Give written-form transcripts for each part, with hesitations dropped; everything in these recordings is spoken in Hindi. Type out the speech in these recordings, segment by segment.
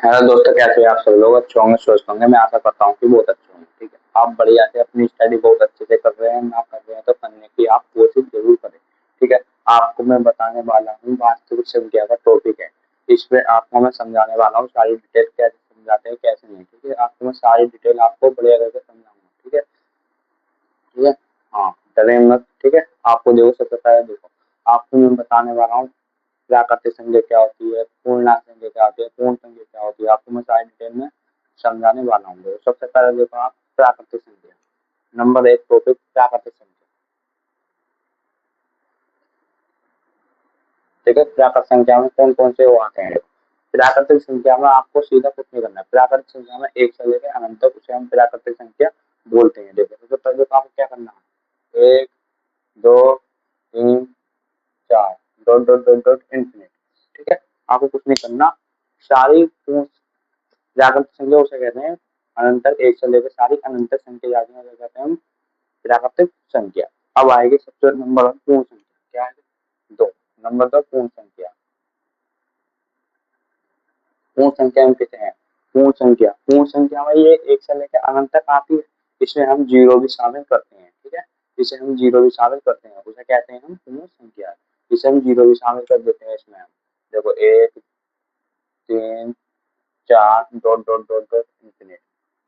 हेलो दोस्तों, कैसे हैं आप सब लोग? अच्छे होंगे, स्वस्थ होंगे। मैं आशा करता हूँ कि बहुत अच्छे होंगे। ठीक है, आप बढ़िया से अपनी स्टडी बहुत अच्छे से कर रहे हैं। ना कर रहे हैं तो करने की आप कोशिश जरूर करें। ठीक है, आपको मैं बताने वाला हूँ वास्तविक संख्या का टॉपिक है। इसमें आपको मैं समझाने वाला हूँ सारी डिटेल, कैसे समझाते हैं कैसे नहीं। ठीक है, आपको मैं सारी डिटेल आपको बढ़िया करके समझाऊंगा। ठीक है, ठीक है। हाँ, डरे मत। ठीक है, आपको देखो, सबसे पहले देखो, आपको मैं बताने वाला हूँ प्राकृतिक संख्या क्या होती है, पूर्णांक संख्या क्या होती है, पूर्ण संख्या क्या होती है। आपको मैं सारी डिटेल में समझाने वाला हूँ। देखो, सबसे पहले देखो आप प्राकृतिक संख्या। नंबर एक टॉपिक प्राकृतिक संख्या। ठीक है, प्राकृतिक संख्या में कौन कौन से वो आते हैं? प्राकृतिक संख्या में आपको सीधा कुछ नहीं करना है। प्राकृतिक संख्या में एक से लेकर अनंत तक उसे हम प्राकृतिक संख्या बोलते हैं। देखो, सबसे पहले देखो आपको क्या करना है। एक, दो, तीन, चार, dot dot dot dot infinite. ठीक है, आपको कुछ नहीं करना। सारी प्राकृतिक संख्या उसे कहते हैं अनंत तक, एक से लेकर सारी अनंत तक संख्या जाती है, उसे कहते हैं हम प्राकृतिक संख्या। अब आएगी सबसे नंबर वन पूर्ण संख्या। क्या है? दो। नंबर दो पूर्ण संख्या। पूर्ण संख्या में कितने हैं? पूर्ण संख्या में ये एक से लेकर अनंत तक आती है। इसमें हम जीरो भी शामिल करते हैं। ठीक है, इसे हम जीरो भी शामिल करते हैं, उसे कहते हैं हम पूर्ण संख्या। इसे हम जीरो भी शामिल कर देते हैं इसमें हम। देखो, एक, तीन, चार, dot dot dot dot infinite,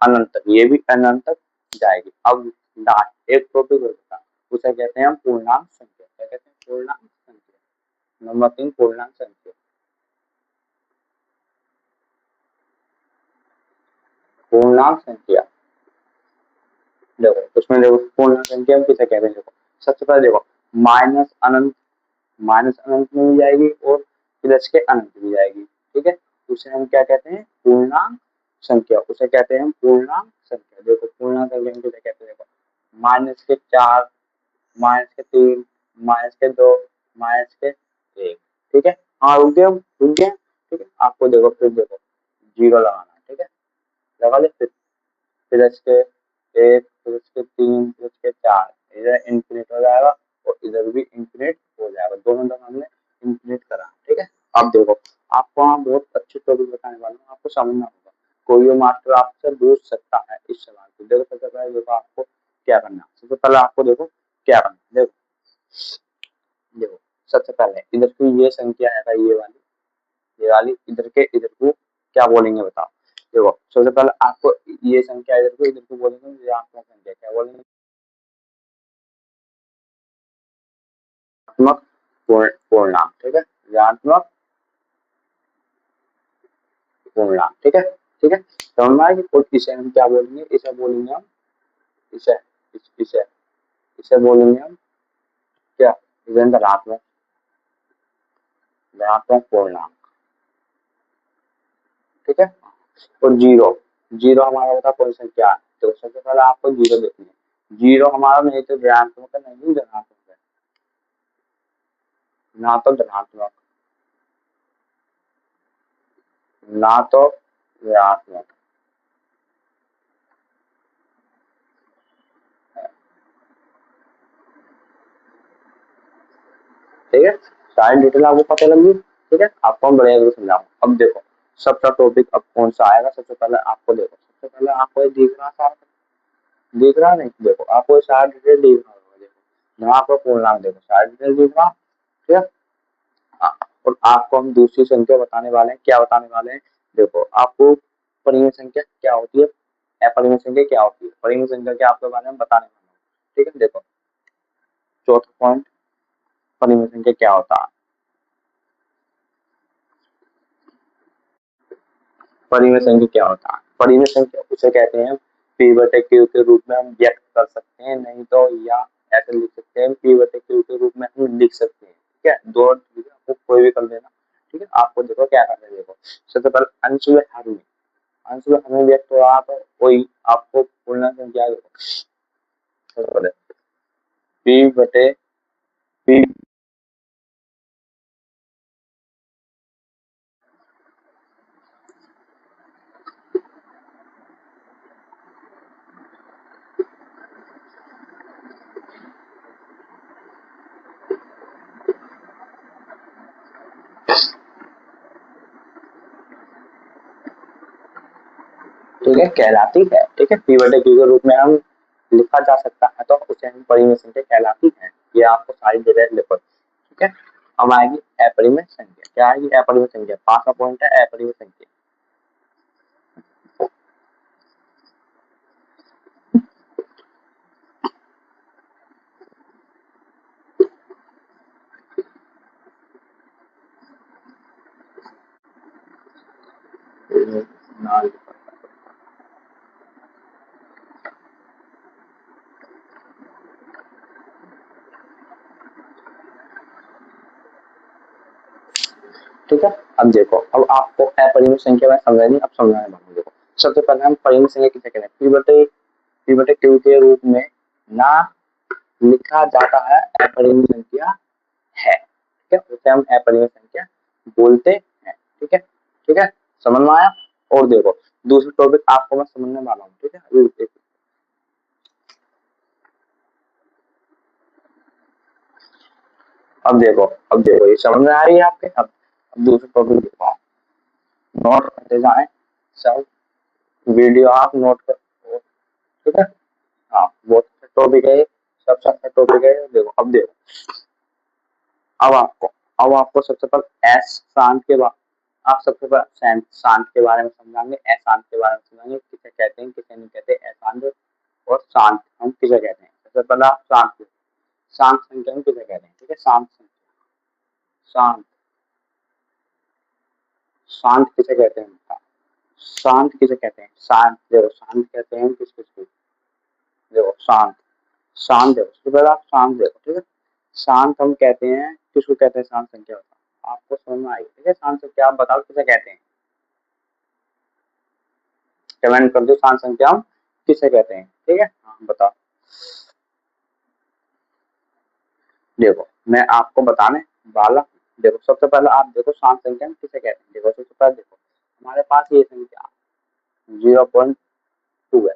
अनंत तक, ये भी अनंत तक जाएगी। अब लास्ट एक टॉपिक होता है, उसे कहते हैं हम पूर्णांक संख्या। क्या कहते हैं? पूर्णांक संख्या। नंबर तीन पूर्णांक संख्या। पूर्णांक संख्या, देखो उसमें देखो पूर्णांक संख्या हम किसे कहते हैं। देखो, सबसे पहले देखो, माइनस अनंत, माइनस अनंत में भी जाएगी और प्लस के अनंत भी जाएगी। ठीक है, उसे हम क्या कहते हैं? पूर्णांक संख्या। उसे कहते हैं हम पूर्णांक संख्या। देखो, पूर्णांक संख्या हम किसे कहते हैं? देखो, माइनस के चार, माइनस के तीन, माइनस के दो, माइनस के एक। ठीक है, हाँ रुक गए, रुक गए। ठीक है, आपको देखो, फिर देखो जीरो लगाना। ठीक है, लगा ले। फिर इसके एक, फिर इसके तीन, फिर इसके चार, इधर इंफिनिट हो जाएगा और इधर भी इंफिनिट हो जाएगा। दोनों तरफ हमने इंफिनिट करा। ठीक है, अब देखो, आपको वहाँ बहुत अच्छे टॉपिक बताने वाला हूँ, आपको समझना होगा। कोई भी मास्टर आपसे पूछ सकता है इस सवाल को। देखो, सबसे पहले देखो आपको क्या करना है। सबसे पहले आपको देखो क्या करना है। देखो, देखो सबसे पहले इधर की ये संख्या है, ये वाली इधर के इधर को क्या बोलेंगे बताओ। देखो, सबसे पहले आपको ये संख्या इधर को बोलेंगे, ऋणात्मक संख्या क्या बोलेंगे? ऋणात्मक पूर्णांक। ठीक है, ऋणात्मक पूर्णांक। ठीक है, ठीक है, समझ में आएगी। और इसे हम क्या बोलेंगे? इसे बोलेंगे हम, इसे इसे इसे बोलेंगे हम क्या? धनात्मक, धनात्मक पूर्णांक। ठीक है, और जीरो, जीरो हमारा बता कौन सा क्या है? तो सबसे पहले आपको जीरो देखना है। जीरो हमारा नहीं तो ऋणात्मक है, नहीं धनात्मक है। ना तो धनात्मक, ना तो ऋणात्मक। ठीक है, सारी डिटेल आपको पता लगी। ठीक है, आपको हम बढ़िया समझाऊँ। अब देखो, सबका टॉपिक अब कौन सा आएगा। सबसे पहले आपको देखो, सबसे पहले आपको ये दिख रहा सारा, दिख रहा नहीं? देखो, आपको सारी डिटेल दिख रहा होगा। देखो, यहाँ पर पूर्णांक, देखो सारी डिटेल दिख रहा। ठीक है, हाँ, और आपको हम दूसरी संख्या बताने वाले हैं। क्या बताने वाले हैं? देखो, आपको परिमेय संख्या क्या होती है, अपरिमेय संख्या क्या होती है, परिमेय संख्या के आपके बारे में बताने वाला हूँ। ठीक है, देखो चौथा पॉइंट, परिमेय संख्या क्या होता है। परिमेय संख्या क्या होता है? परिमेय संख्या उसे कहते हैं पी बटे क्यू के रूप में हम व्यक्त कर सकते हैं, नहीं तो या ऐसे लिख सकते हैं, पी बटे क्यू के रूप में हम लिख सकते हैं। ठीक है, दो आपको कोई भी कर देना। ठीक है, आपको देखो क्या करना है। देखो, सबसे पहले अंश में हर में, अंश में हमें व्यक्त हो रहा तो वही आपको पूर्ण संख्या पी बटे पी। ठीक है, कहलाती है। ठीक है, पी बटे क्यू के रूप में हम लिखा जा सकता है, तो उसे हम परिमेय संख्या कहलाती है। ये आपको सारी जगह लिखो। ठीक है, अब आएगी अपरिमेय संख्या। क्या आएगी? अपरिमेय संख्या। 5वां पॉइंट है अपरिमेय संख्या। ठीक है, अब देखो, अब आपको अपरिमेय संख्या में समझानी, अब समझाने वाला देखो। सबसे पहले हम परिमेय संख्या किसे कहते हैं? पी बटे क्यू के रूप में ना लिखा जाता है अपरिमेय संख्या है। ठीक है, उसे हम अपरिमेय संख्या बोलते हैं। ठीक है, ठीक है, समझ में आया? और देखो, दूसरा टॉपिक आपको मैं समझने वाला हूँ। ठीक है, अभी देखो। अब देखो ये समझ में आ रही है आपके? अब दूसरा टॉपिक देखो, नोट करते जाए सब, वीडियो आप नोट कर। ठीक है, हाँ, बहुत अच्छा टॉपिक है, सबसे अच्छा टॉपिक है। देखो, अब देखो, अब आपको अब आपको सबसे पहले एस शांत के बाद, आप सबसे पहले शांत के बारे में समझाएंगे, अशांत के बारे में समझाएंगे, किसे कहते हैं किसे नहीं कहते, अशांत और शांत हम किसे कहते हैं। सबसे पहले आप शांत संख्या हम किसे कहते हैं? ठीक है, शांत संख्या, शांत शांत किसे कहते हैं? शांत किसे कहते हैं? शांत, देखो शांत कहते हैं किस किस को? देखो शांत, शांत देखो, सबसे पहले आप शांत देखो। ठीक है, शांत हम कहते हैं किसको कहते हैं? शांत संख्या बताओ, आपको समझ में आई? ठीक है, शांत संख्या आप बताओ किसे कहते हैं? कमेंट कर दो, शांत संख्या हम किसे कहते हैं? ठीक है, हाँ बताओ। देखो, मैं आपको बताने वाला हूँ। देखो, सबसे पहले आप देखो शांत संख्या हम किसे कहते हैं। देखो, सबसे पहले देखो, हमारे पास ये संख्या 0.2 है।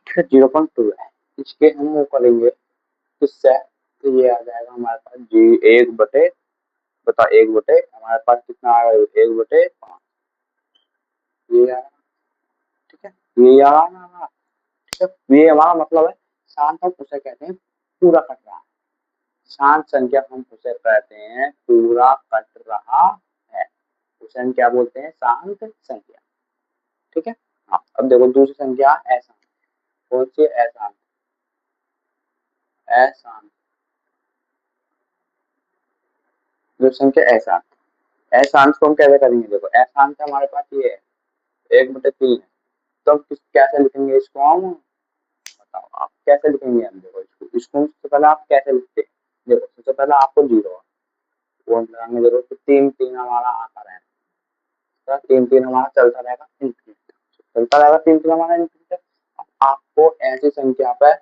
ठीक है, 0.2 है। इसके हम वो करेंगे किससे? तो ये आ जाएगा हमारे पास जी 1/, बता 1/, हमारे पास कितना आएगा? 1/5 ये आया। ठीक है, ये आया ना हमारा। ठीक है, ये हमारा मतलब है शांत हम उसे कहते हैं पूरा कट रहा है। शांत संख्या हम उसे कहते हैं पूरा कट रहा है, उसे हम क्या बोलते हैं? शांत संख्या। ठीक है, हाँ, अब देखो दूसरी संख्या अशांत। कौन सी? अशांत, अशांत, जो संख्या अशांत, अशांत को हम कैसे करेंगे? देखो, अशांत हमारे पास ये है 1/3 है, तो हम कैसे लिखेंगे इसको? हम बताओ, आप कैसे लिखेंगे? हम देखो इसको सबसे पहले आप कैसे लिखते हैं? देखो, सबसे पहले आपको जीरो वो लगाने जरूरत, तो 3 3 हमारा आता रहेगा, तो 3 3 हमारा चलता रहेगा इंफिनिट, चलता रहेगा 3 3 हमारा इंफिनिट। आपको ऐसी संख्या पे,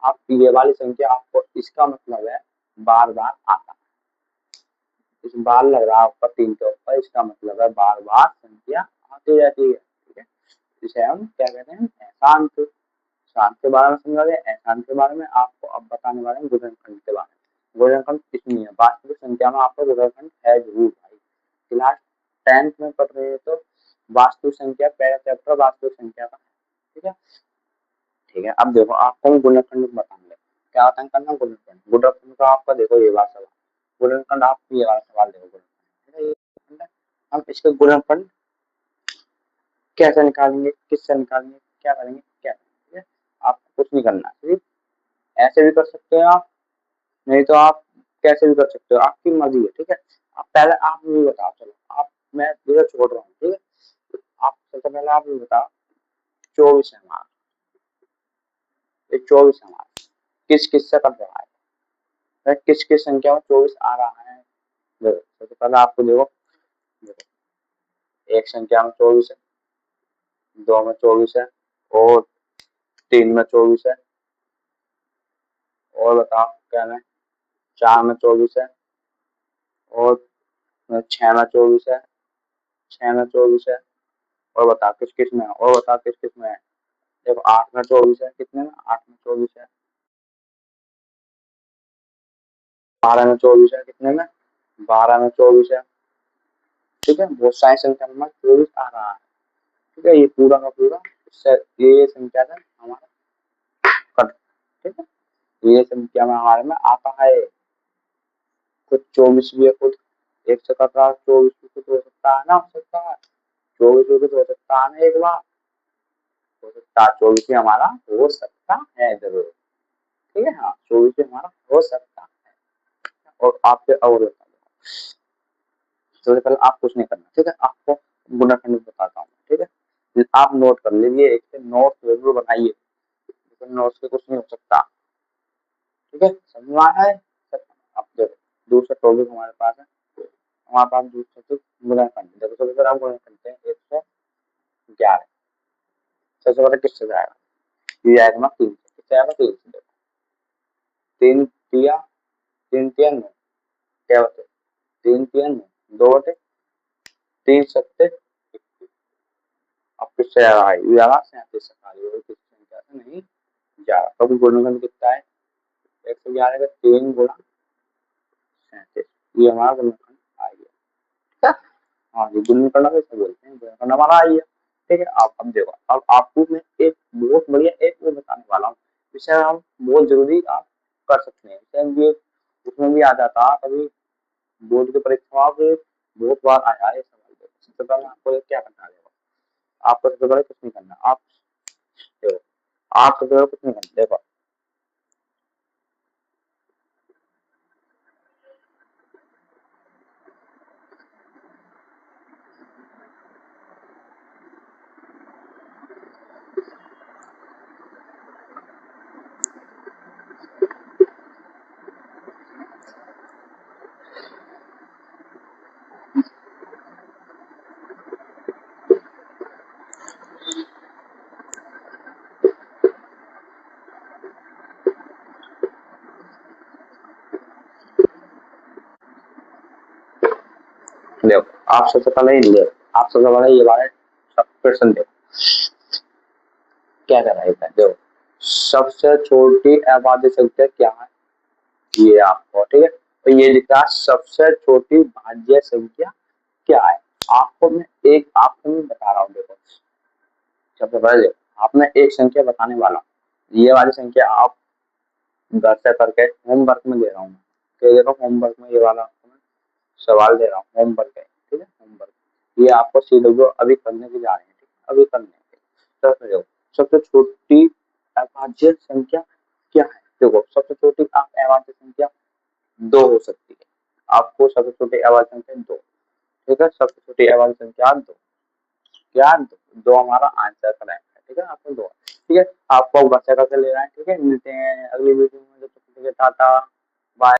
आप ये वाली संख्या आपको, इसका मतलब है बार बार आता है। इस बार लग रहा है ऊपर 3 के ऊपर, इसका मतलब है बार बार संख्या आती रहती है। ठीक है, इसे हम क्या कहते हैं? शांत। शांत के बारे में समझा गया। अशांत के बारे में आपको अब बताने वाले हैं गुणनखंड के बारे में। गुणनखंड किस नहीं है? वास्तविक संख्या में आपको गुणनखंड है जरूर भाई, क्लास 10th में पढ़ रहे हो तो वास्तविक संख्या पहला चैप्टर वास्तविक संख्या का। ठीक है, ठीक है, अब देखो आपको हम गुणनखंड बताएंगे। क्या होता है करना गुणनखंड? गुणनखंड का आपका देखो ये बात सवाल, गुणनखंड आप ये वाला सवाल देखो, गुणनखंड हम इसके गुणनखंड कैसे निकालेंगे, किससे निकालेंगे, क्या करेंगे, क्या करेंगे? ठीक है, आपको कुछ नहीं करना, सिर्फ ऐसे भी कर सकते हो आप, नहीं तो आप कैसे भी कर सकते हो, आपकी मर्जी है। ठीक है, आप पहले आप मुझे बताओ, चलो आप, मैं इधर छोड़ रहा हूँ। ठीक है, आप सबसे पहले आप मुझे बताओ, 24 है हमारा, ये 24 है हमारा, किस किस से कट रहा है? किस किस संख्या में 24 आ रहा है? देखो, सबसे पहले आपको देखो, देखो एक संख्या में 24 है, 2 में 24 है, और 3 में 24 है, और बताओ क्या है? 4 में 24 है, और 6 में 24 है, 6 में 24 है, और बताओ किस किस में है? और बताओ किस किस में है? देखो 8 में 24 है, कितने में? 8 में 24 है, 12 में 24 है, कितने में? 12 में 24 है। ठीक है, बहुत सारी संख्या में 24 आ रहा है। ठीक है, ये पूरा का पूरा ये संख्या था हमारा कट। ठीक है, ये संख्या में हमारे में आता है कुछ 24 भी है, कुछ एक से कट रहा 24 भी कुछ हो सकता है ना, हो सकता है 24 भी कुछ हो सकता है ना, एक बार हो सकता है 24 भी हमारा हो सकता है जरूर। ठीक है, हाँ 24 भी हमारा हो सकता है। और आपके और बता दो, सबसे पहले आप कुछ नहीं करना, ठीक है, आपको गुणनखंड बताता हूँ। ठीक है, आप नोट कर लीजिए, एक से नोट जरूर बनाइए, नोट से कुछ नहीं हो सकता। ठीक है, समझ में आया है। अब देखो दूसरा टॉपिक हमारे पास है, हमारे पास दूसरा टॉपिक गुणनखंड। देखो सबसे पहले आप गुणन करते हैं 111। सबसे पहले किससे जाएगा, ये आएगा ना 3 से, किससे आएगा 3 से। देखो 3 तिया 3 तिया 9, क्या होते 3 तिया 9, 2 बटे 3 सत्ते 21। अब किससे आ रहा है, ये आ रहा 37 से, खाली और किसी संख्या से नहीं जा रहा। तो गुणनखंड कितना है, 111 का 3 गुणा 37, ये हमारा गुणनखंड आ गया। हाँ, ये गुणनखंड कैसे बोलते हैं, गुणनखंड हमारा आ गया। ठीक है, आप अब देखो, अब आपको मैं एक बहुत बढ़िया एक वो बताने वाला हूँ, जिससे हम बहुत जरूरी आप कर सकते हैं। जैसे ये उसमें भी आ जाता कभी बोर्ड की परीक्षाओं में, बहुत बार आया है ये सवाल। देखो सबसे पहले आपको क्या करना है, देखो आपको सबसे पहले कुछ नहीं करना, आप देखो आप सबसे पहले कुछ नहीं करना। देखो देखो आप सबसे पहले ये देखो, आप सबसे पहले ये वाले सब क्वेश्चन देखो क्या कर रहा है। देखो सबसे छोटी अबाध्य संख्या क्या है, ये आपको, ठीक है, तो ये लिखा है सबसे छोटी भाज्य संख्या क्या है। आपको मैं एक आपको मैं बता रहा हूँ। देखो सबसे पहले देखो आपने एक संख्या बताने वाला हूँ। ये वाली संख्या आप घर से करके होमवर्क में दे रहा हूँ, तो देखो होमवर्क में ये वाला आपको मैं सवाल दे रहा हूँ होमवर्क है। ठीक है, होमवर्क ये आपको सीधे अभी करने के जा रहे हैं, ठीक है अभी करने के। तो देखो सबसे छोटी अभाज्य संख्या क्या है। देखो सबसे छोटी आप अभाज्य संख्या 2 हो सकती है, आपको सबसे छोटी अभाज्य संख्या 2। ठीक है, सबसे छोटी अभाज्य संख्या 2, क्या 2 हमारा आंसर करेक्ट है। ठीक है, आपको 2, ठीक है, आपको बच्चा करके ले रहा है। ठीक है, मिलते हैं अगली वीडियो में, जब तक के लिए टाटा।